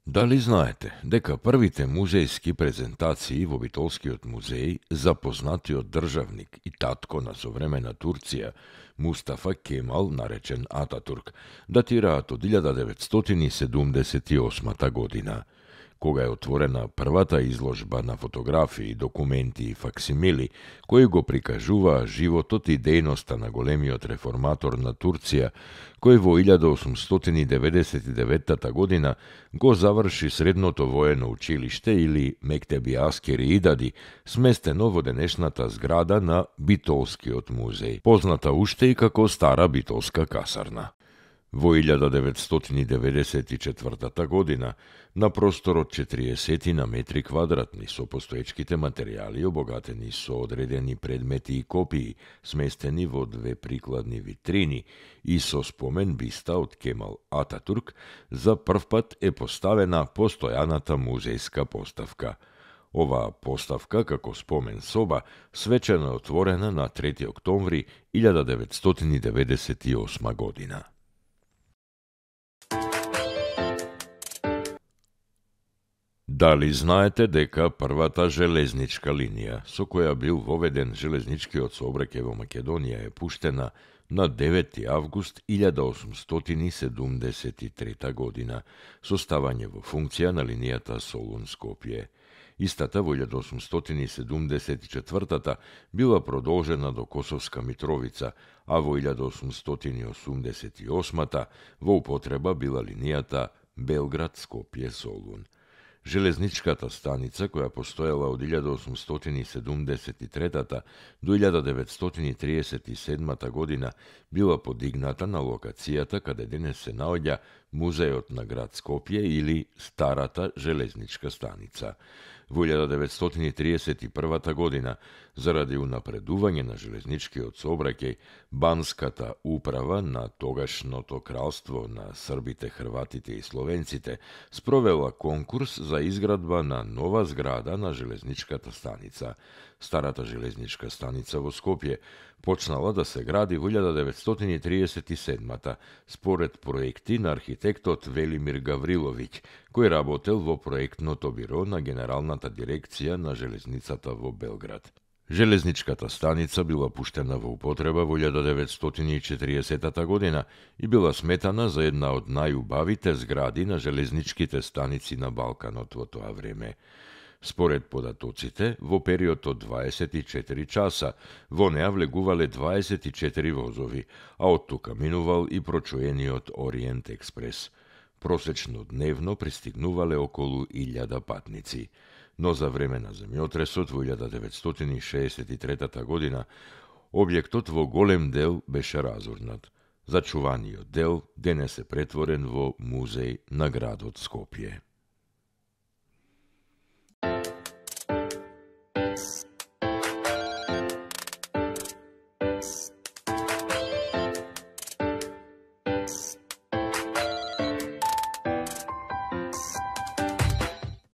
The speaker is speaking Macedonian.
Дали знаете дека првите музејски презентации во Битолскиот музеј за познатиот државник и татко на современа Турција, Мустафа Кемал, наречен Ататурк, датираат од 1978 година, кога е отворена првата изложба на фотографии, документи и факсимили, кои го прикажуваа животот и дејноста на големиот реформатор на Турција, кој во 1899 година го заврши средното воено училиште или Мектеби Аскери Идади, сместено во денешната зграда на Битолскиот музеј, позната уште и како Стара Битолска касарна. Во 1994 година, на простор од 40 на метри квадратни, со постоечките материјали обогатени со одредени предмети и копии, сместени во две прикладни витрини и со спомен биста од Кемал Ататурк, за првпат е поставена постојаната музејска поставка. Оваа поставка, како спомен соба, свечено е отворена на 3 октомври 1998 година. Дали знаете дека првата железничка линија со која бил воведен железничкиот сообраќај во Македонија е пуштена на 9 август 1873 година, со ставање во функција на линијата Солун-Скопје. Истата во 1874 била продолжена до Косовска Митровица, а во 1888 во употреба била линијата Белград-Скопје-Солун. Железничката станица, која постоела од 1873 до 1937 година, била подигната на локацијата каде денес се наоѓа Музејот на град Скопје или Старата железничка станица. Во 1931 година, заради унапредување на железничкиот сообраќај, Банската управа на тогашното кралство на србите, хрватите и словенците спровела конкурс за изградба на нова зграда на железничката станица. Старата железничка станица во Скопје почнала да се гради во 1937 според проекти на архитектот Велимир Гавриловиќ, кој работел во проектното биро на Генералната дирекција на железницата во Белград. Железничката станица била пуштена во употреба во 1940 година и била сметана за една од најубавите згради на железничките станици на Балканот во тоа време. Според податоците, во период од 24 часа во неа влегувале 24 возови, а од тука минувал и прочуениот Ориент експрес. Просечно дневно пристигнувале околу 1000 патници. Но за време на земјотресот во 1963 година, објектот во голем дел беше разурнат. Зачуваниот дел денес е претворен во музеј на градот Скопје.